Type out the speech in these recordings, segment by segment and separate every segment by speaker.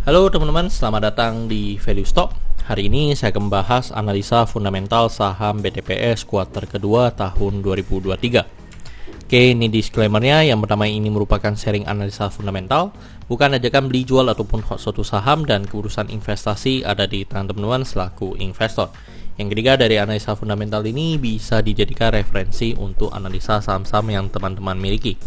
Speaker 1: Halo teman-teman, selamat datang di Value Stock. Hari ini saya akan membahas analisa fundamental saham BTPS kuartal kedua tahun 2023. Oke, ini disclaimer-nya. Yang pertama, ini merupakan sharing analisa fundamental, bukan ajakan beli jual ataupun suatu saham, dan keputusan investasi ada di tangan teman-teman selaku investor. Yang ketiga, dari analisa fundamental ini bisa dijadikan referensi untuk analisa saham-saham yang teman-teman miliki.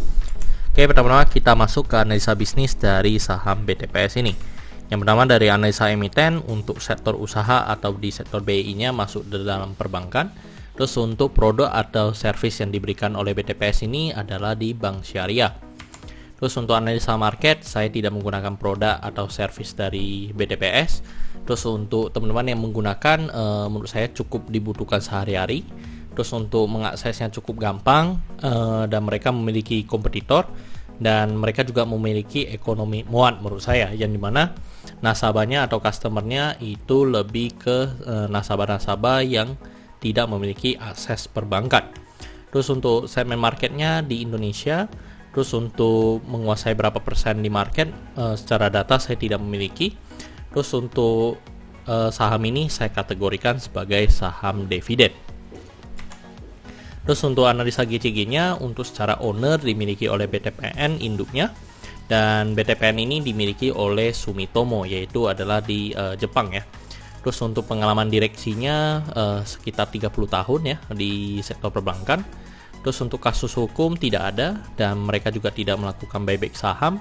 Speaker 1: Oke, pertama-tama kita masuk ke analisa bisnis dari saham BTPS ini. Yang pertama, dari analisa emiten untuk sektor usaha atau di sektor BI-nya masuk dalam perbankan. Terus untuk produk atau service yang diberikan oleh BTPS ini adalah di bank syariah. Terus untuk analisa market, saya tidak menggunakan produk atau service dari BTPS. Terus untuk teman-teman yang menggunakan, menurut saya cukup dibutuhkan sehari-hari. Terus untuk mengaksesnya cukup gampang, dan mereka memiliki kompetitor. Dan mereka juga memiliki ekonomi muat menurut saya, yang dimana nasabahnya atau customernya itu lebih ke nasabah-nasabah yang tidak memiliki akses perbankan. Terus untuk segmen marketnya di Indonesia, terus untuk menguasai berapa persen di market, secara data saya tidak memiliki. Terus untuk saham ini saya kategorikan sebagai saham dividen. Terus untuk analisa GCG-nya, untuk secara owner dimiliki oleh BTPN induknya, dan BTPN ini dimiliki oleh Sumitomo, yaitu adalah di Jepang ya. Terus untuk pengalaman direksinya sekitar 30 tahun ya di sektor perbankan. Terus untuk kasus hukum tidak ada, dan mereka juga tidak melakukan buyback saham,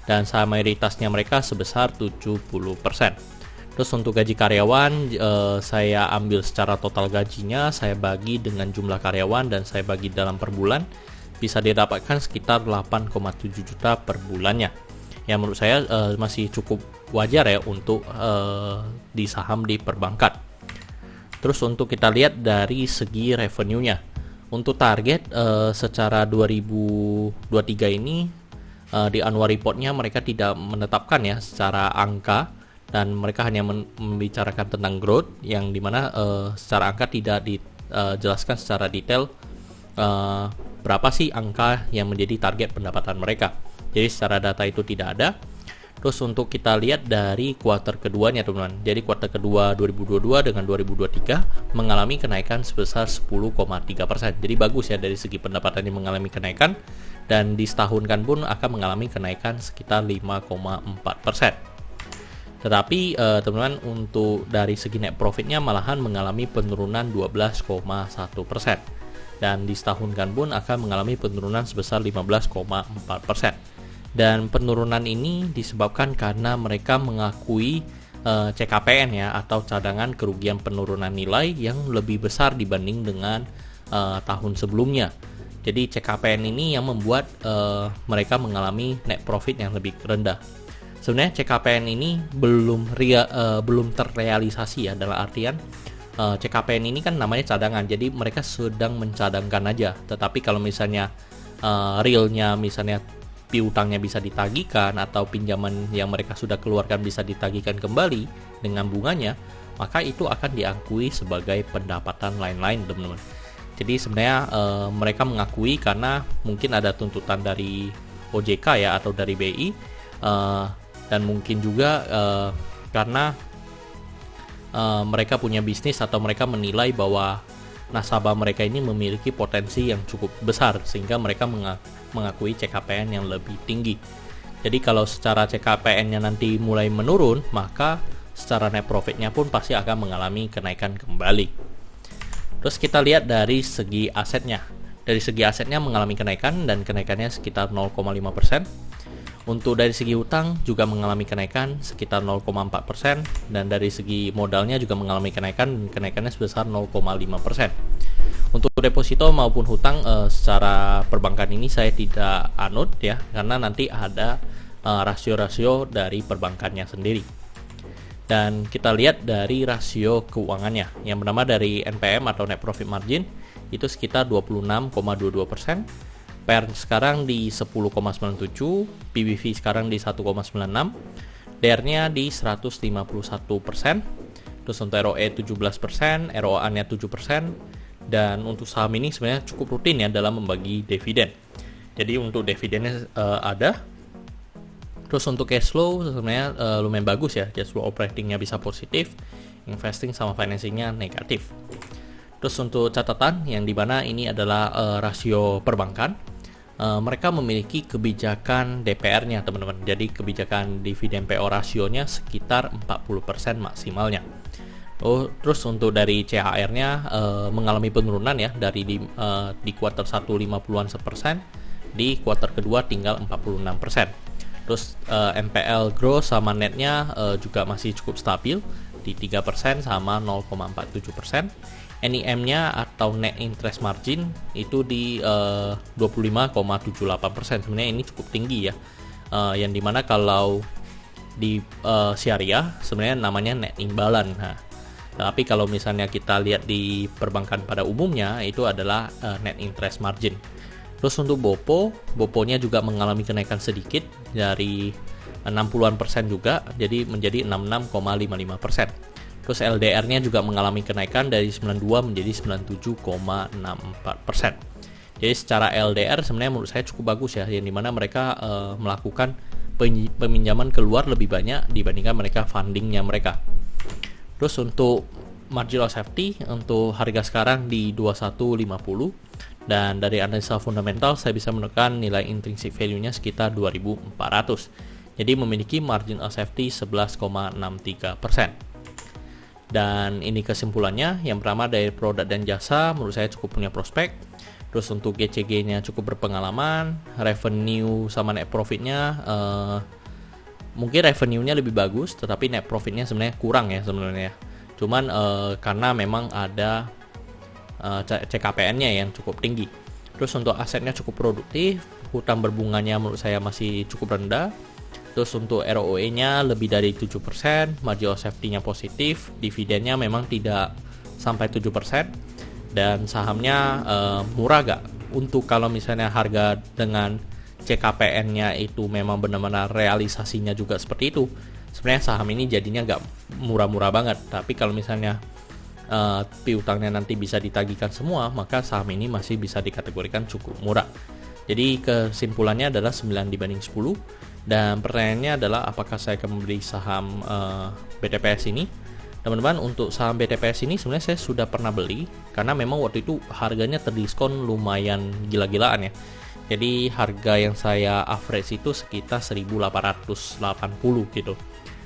Speaker 1: dan saham mayoritasnya mereka sebesar 70%. Terus untuk gaji karyawan, saya ambil secara total gajinya, saya bagi dengan jumlah karyawan dan saya bagi dalam per bulan, bisa didapatkan sekitar 8,7 juta per bulannya. Yang menurut saya masih cukup wajar ya untuk di saham di perbankan. Terus untuk kita lihat dari segi revenue-nya, untuk target secara 2023 ini di annual report-nya mereka tidak menetapkan ya secara angka, dan mereka hanya membicarakan tentang growth, yang dimana secara angka tidak dijelaskan secara detail berapa sih angka yang menjadi target pendapatan mereka. Jadi secara data itu tidak ada. Terus untuk kita lihat dari kuartal keduanya teman-teman. Jadi kuartal kedua 2022 dengan 2023 mengalami kenaikan sebesar 10,3%. Jadi bagus ya dari segi pendapatan yang mengalami kenaikan, dan di setahunkan pun akan mengalami kenaikan sekitar 5,4%. Tetapi teman-teman, untuk dari segi net profitnya malahan mengalami penurunan 12,1%, dan di setahunkan pun akan mengalami penurunan sebesar 15,4%. Dan penurunan ini disebabkan karena mereka mengakui CKPN ya, atau cadangan kerugian penurunan nilai, yang lebih besar dibanding dengan tahun sebelumnya. Jadi CKPN ini yang membuat mereka mengalami net profit yang lebih rendah. Sebenarnya CKPN ini belum terrealisasi ya, dalam artian CKPN ini kan namanya cadangan, jadi mereka sedang mencadangkan aja. Tetapi kalau misalnya realnya, misalnya piutangnya bisa ditagihkan atau pinjaman yang mereka sudah keluarkan bisa ditagihkan kembali dengan bunganya, maka itu akan diakui sebagai pendapatan lain-lain teman-teman. Jadi sebenarnya mereka mengakui karena mungkin ada tuntutan dari OJK ya, atau dari BI, dan mungkin juga karena mereka punya bisnis atau mereka menilai bahwa nasabah mereka ini memiliki potensi yang cukup besar, sehingga mereka mengakui CKPN yang lebih tinggi. Jadi kalau secara CKPN-nya nanti mulai menurun, maka secara net profit-nya pun pasti akan mengalami kenaikan kembali. Terus kita lihat dari segi asetnya. Dari segi asetnya mengalami kenaikan, dan kenaikannya sekitar 0,5%. Untuk dari segi utang juga mengalami kenaikan sekitar 0,4%, dan dari segi modalnya juga mengalami kenaikan, kenaikannya sebesar 0,5%. Untuk deposito maupun hutang secara perbankan ini saya tidak anut ya, karena nanti ada rasio-rasio dari perbankannya sendiri. Dan kita lihat dari rasio keuangannya. Yang pertama dari NPM atau net profit margin itu sekitar 26,22%. PER sekarang di 10,97, PBV sekarang di 1,96, DER-nya di 151%, terus untuk ROE 17%, ROA-nya 7%, dan untuk saham ini sebenarnya cukup rutin ya dalam membagi dividen. Jadi untuk dividennya ada. Terus untuk cash flow sebenarnya lumayan bagus ya, cash flow operatingnya bisa positif, investing sama financingnya negatif. Terus untuk catatan yang dimana ini adalah rasio perbankan, mereka memiliki kebijakan DPR-nya teman-teman. Jadi kebijakan dividen PO rasionya sekitar 40% maksimalnya. Terus untuk dari CHR-nya mengalami penurunan ya, dari di kuartal 1 50-an %, di kuartal kedua tinggal 46%. Terus NPL gross sama netnya juga masih cukup stabil di 3% sama 0,47%. NIM-nya atau net interest margin itu di 25,78%. Sebenarnya ini cukup tinggi ya. Yang dimana kalau di syariah sebenarnya namanya net imbalan. Nah, tapi kalau misalnya kita lihat di perbankan pada umumnya itu adalah net interest margin. Terus untuk BOPO-nya juga mengalami kenaikan sedikit dari 60-an %, juga jadi menjadi 66,55%. Terus LDR-nya juga mengalami kenaikan dari 92 menjadi 97,64%. Jadi secara LDR sebenarnya menurut saya cukup bagus ya, yang dimana mereka melakukan peminjaman keluar lebih banyak dibandingkan mereka fundingnya mereka. Terus untuk margin of safety untuk harga sekarang di 2150, dan dari analisa fundamental saya bisa menekan nilai intrinsic value-nya sekitar 2400. Jadi memiliki margin of safety 11,63%. Dan ini kesimpulannya. Yang pertama dari produk dan jasa menurut saya cukup punya prospek. Terus untuk GCG-nya cukup berpengalaman, revenue sama net profit-nya mungkin revenue-nya lebih bagus, tetapi net profit-nya sebenarnya kurang ya sebenarnya. Cuman karena memang ada CKPN-nya yang cukup tinggi. Terus untuk asetnya cukup produktif, hutang berbunganya menurut saya masih cukup rendah. Terus untuk ROE-nya lebih dari 7%, margin of safety-nya positif, dividennya memang tidak sampai 7%, dan sahamnya murah gak? Untuk kalau misalnya harga dengan CKPN-nya itu memang benar-benar realisasinya juga seperti itu, sebenarnya saham ini jadinya gak murah-murah banget. Tapi kalau misalnya piutangnya nanti bisa ditagihkan semua, maka saham ini masih bisa dikategorikan cukup murah. Jadi kesimpulannya adalah 9 dibanding 10. Dan pertanyaannya adalah apakah saya akan membeli saham BTPS ini? Teman-teman, untuk saham BTPS ini sebenarnya saya sudah pernah beli, karena memang waktu itu harganya terdiskon lumayan gila-gilaan ya. Jadi harga yang saya average itu sekitar 1880 gitu.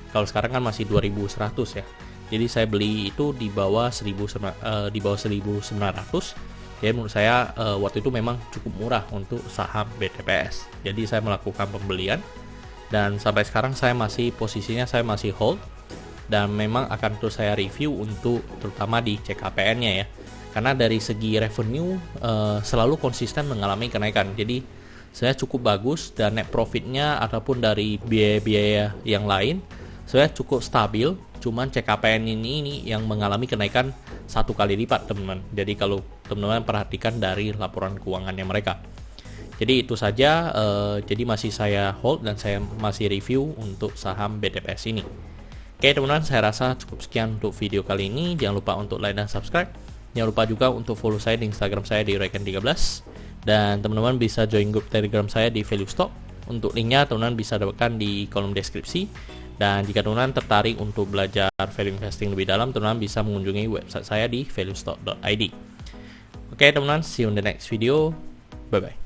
Speaker 1: Kalau sekarang kan masih 2100 ya. Jadi saya beli itu di bawah 1900. Jadi menurut saya waktu itu memang cukup murah untuk saham BTPS. Jadi saya melakukan pembelian, dan sampai sekarang saya masih posisinya saya masih hold, dan memang akan terus saya review untuk terutama di CKPN-nya ya. Karena dari segi revenue selalu konsisten mengalami kenaikan. Jadi saya cukup bagus, dan net profit-nya ataupun dari biaya-biaya yang lain saya cukup stabil. Cuman CKPN ini yang mengalami kenaikan 1 kali lipat teman-teman. Jadi kalau teman-teman perhatikan dari laporan keuangannya mereka. Jadi itu saja. Jadi masih saya hold dan saya masih review untuk saham BTPS ini. Oke teman-teman, saya rasa cukup sekian untuk video kali ini. Jangan lupa untuk like dan subscribe. Jangan lupa juga untuk follow saya di Instagram saya di Rekan13. Dan teman-teman bisa join grup Telegram saya di Value Stock. Untuk linknya teman-teman bisa dapatkan di kolom deskripsi. Dan jika teman-teman tertarik untuk belajar value investing lebih dalam, teman-teman bisa mengunjungi website saya di valuestock.id. Oke teman-teman, see you in the next video. Bye-bye.